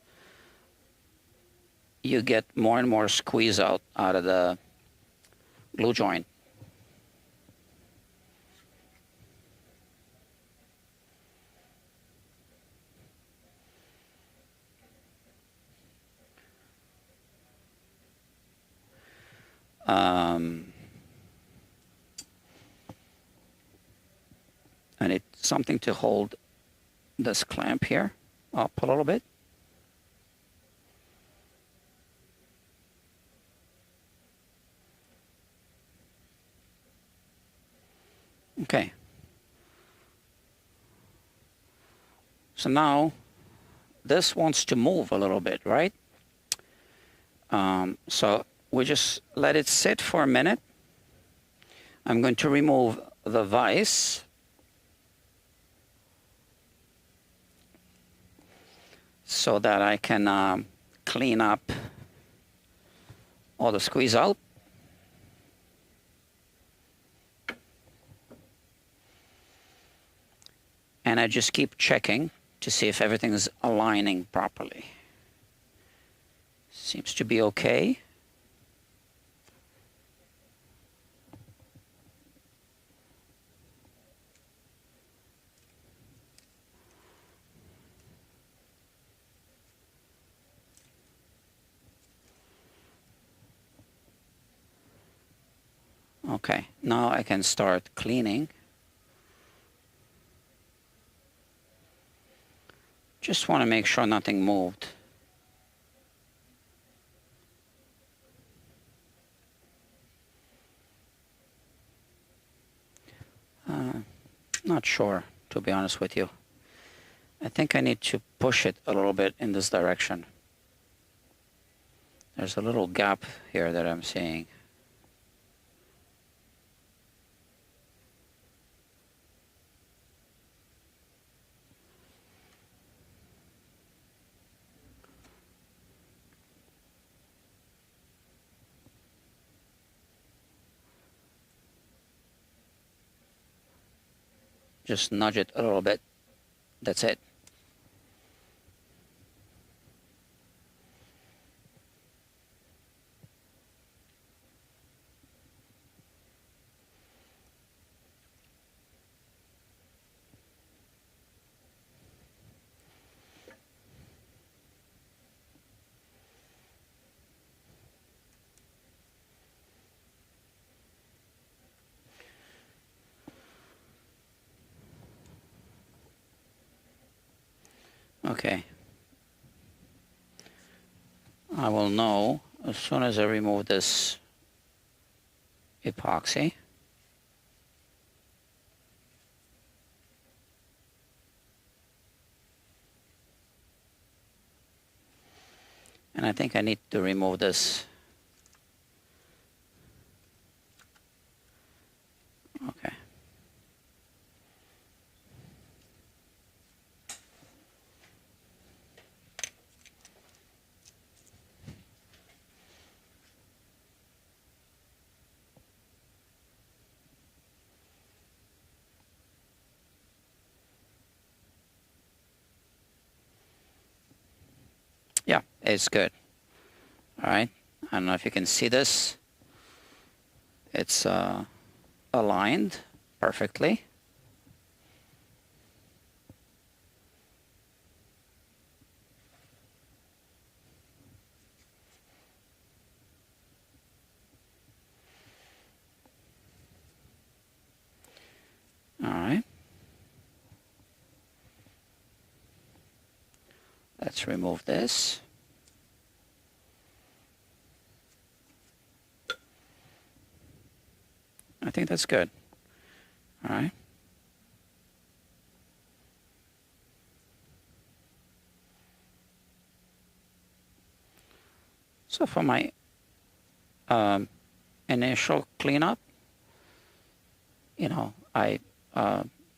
you get more and more squeeze out of the glue joint. I need something to hold this clamp here up a little bit. Okay. So now this wants to move a little bit, right? So we just let it sit for a minute. I'm going to remove the vise. So that I can clean up all the squeeze out. And I just keep checking to see if everything is aligning properly. Seems to be okay. Okay, now I can start cleaning. Just want to make sure nothing moved. Not sure, to be honest with you. I think I need to push it a little bit in this direction. There's a little gap here that I'm seeing. Just nudge it a little bit. That's it. Okay. I will know as soon as I remove this epoxy. And I think I need to remove this. Okay. Yeah, it's good. All right. I don't know if you can see this. It's aligned perfectly. All right. Let's remove this. I think that's good. All right. So for my initial cleanup, you know, I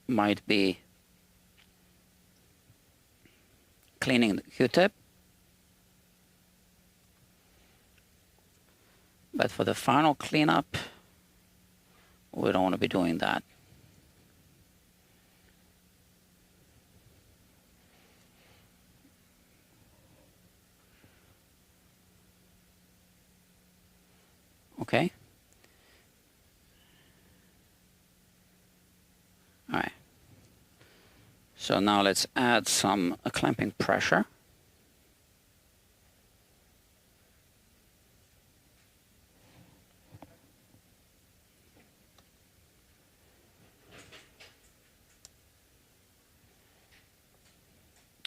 might be cleaning the Q-tip, but for the final cleanup, we don't want to be doing that. Okay. All right. So now let's add some clamping pressure.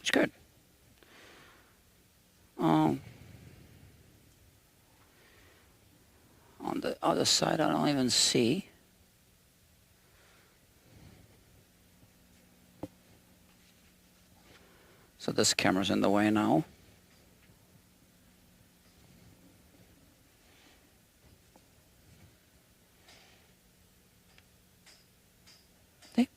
It's good. On the other side, I don't even see. So this camera's in the way now. See?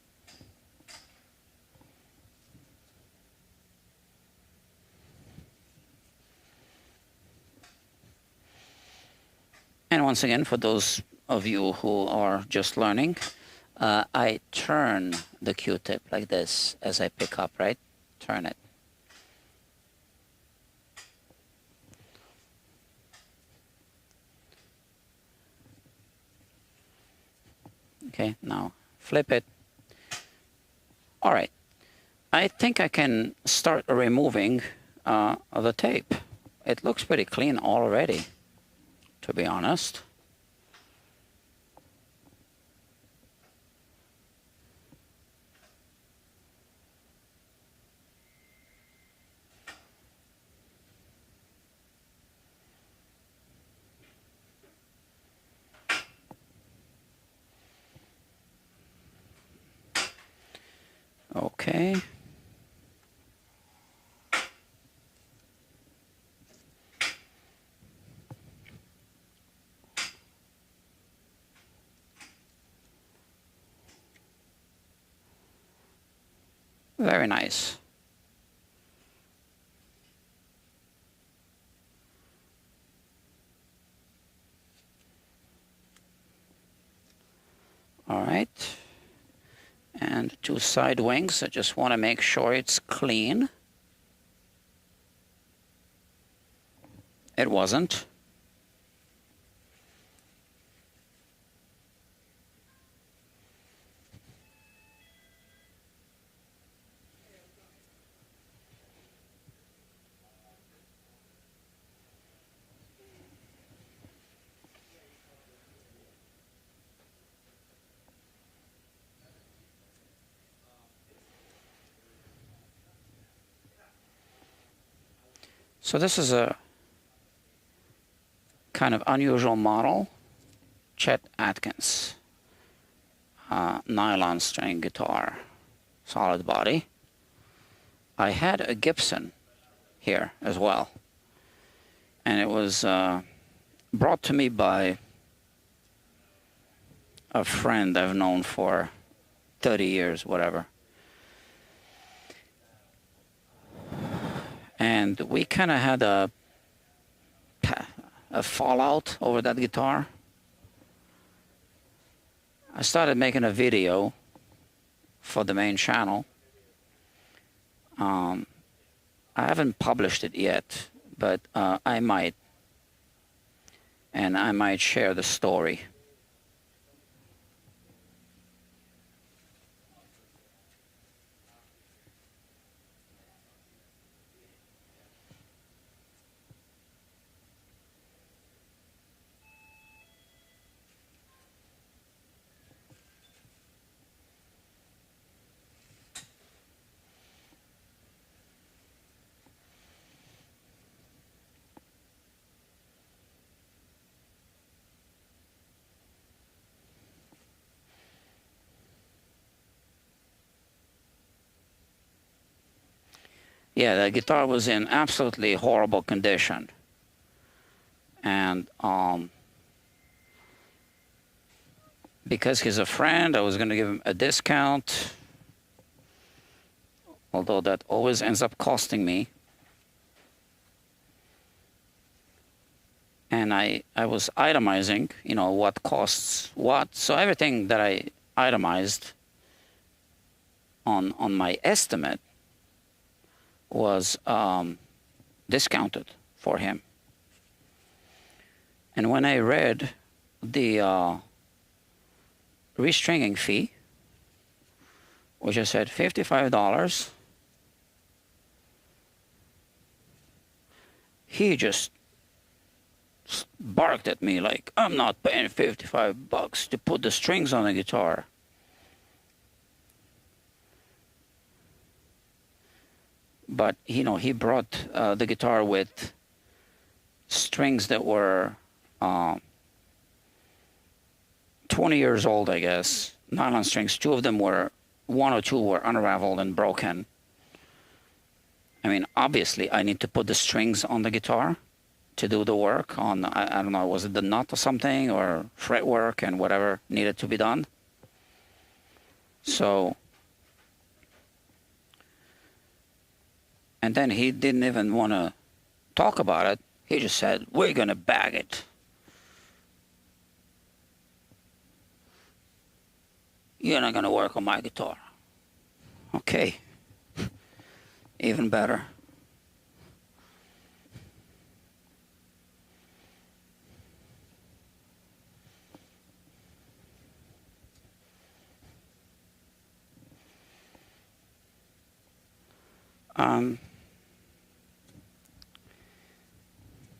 And once again, for those of you who are just learning, I turn the Q-tip like this as I pick up, right? Turn it. Okay, now flip it. All right, I think I can start removing the tape. It looks pretty clean already, to be honest. Okay. Very nice. All right. And two side wings. I just want to make sure it's clean. It wasn't. So this is a kind of unusual model, Chet Atkins, nylon string guitar, solid body. I had a Gibson here as well, and it was brought to me by a friend I've known for 30 years, whatever. And we kind of had a fallout over that guitar. I started making a video for the main channel. I haven't published it yet. but I might, and I might share the story. Yeah, the guitar was in absolutely horrible condition. And because he's a friend, I was going to give him a discount, although that always ends up costing me. And I was itemizing, you know, what costs what. So everything that I itemized on my estimate was discounted for him. And when I read the restringing fee, which I said $55, he just barked at me like, I'm not paying $55 to put the strings on the guitar. But, you know, he brought the guitar with strings that were 20 years old, I guess. Nylon strings. One or two were unraveled and broken. I mean, obviously, I need to put the strings on the guitar to do the work on, I don't know, was it the nut or something, or fret work and whatever needed to be done. So, and then he didn't even want to talk about it. He just said, we're going to bag it. You're not going to work on my guitar. Okay. Even better.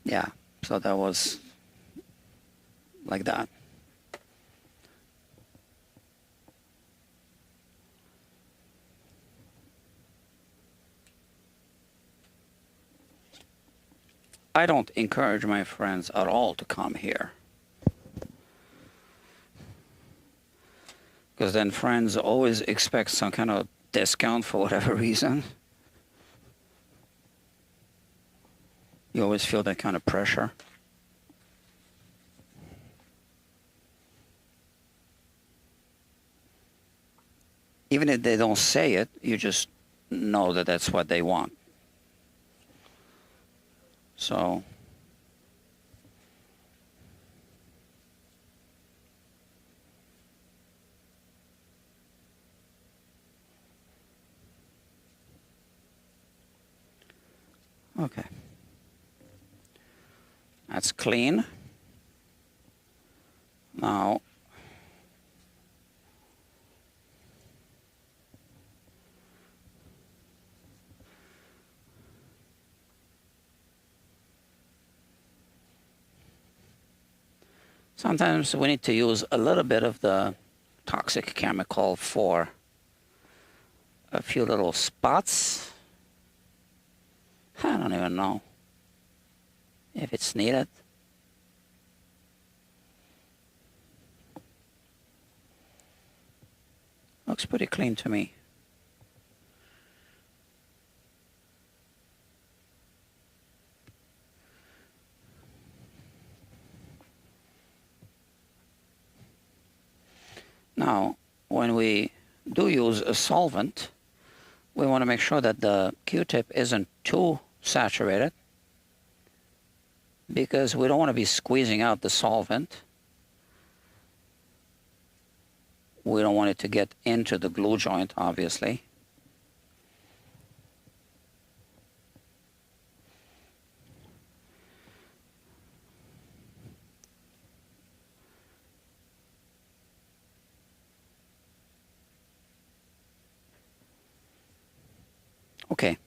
Yeah, so that was like that. I don't encourage my friends at all to come here, because then friends always expect some kind of discount for whatever reason. You always feel that kind of pressure. Even if they don't say it, you just know that that's what they want. So, okay. That's clean. Now, sometimes we need to use a little bit of the toxic chemical for a few little spots. I don't even know if it's needed. Looks pretty clean to me. Now, when we do use a solvent, we want to make sure that the Q-tip isn't too saturated, because we don't want to be squeezing out the solvent. We don't want it to get into the glue joint, obviously. Okay,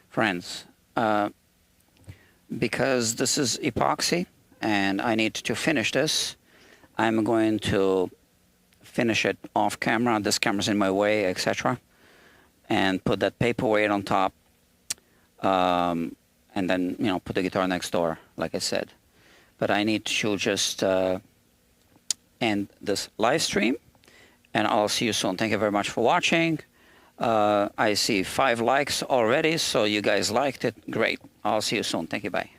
friends, because this is epoxy and I need to finish this, I'm going to finish it off camera. This camera's in my way, etc. And put that paperweight on top, and then, you know, put the guitar next door, like I said. But I need to just end this live stream, and I'll see you soon. Thank you very much for watching. I see 5 likes already, so you guys liked it. Great. I'll see you soon. Thank you. Bye.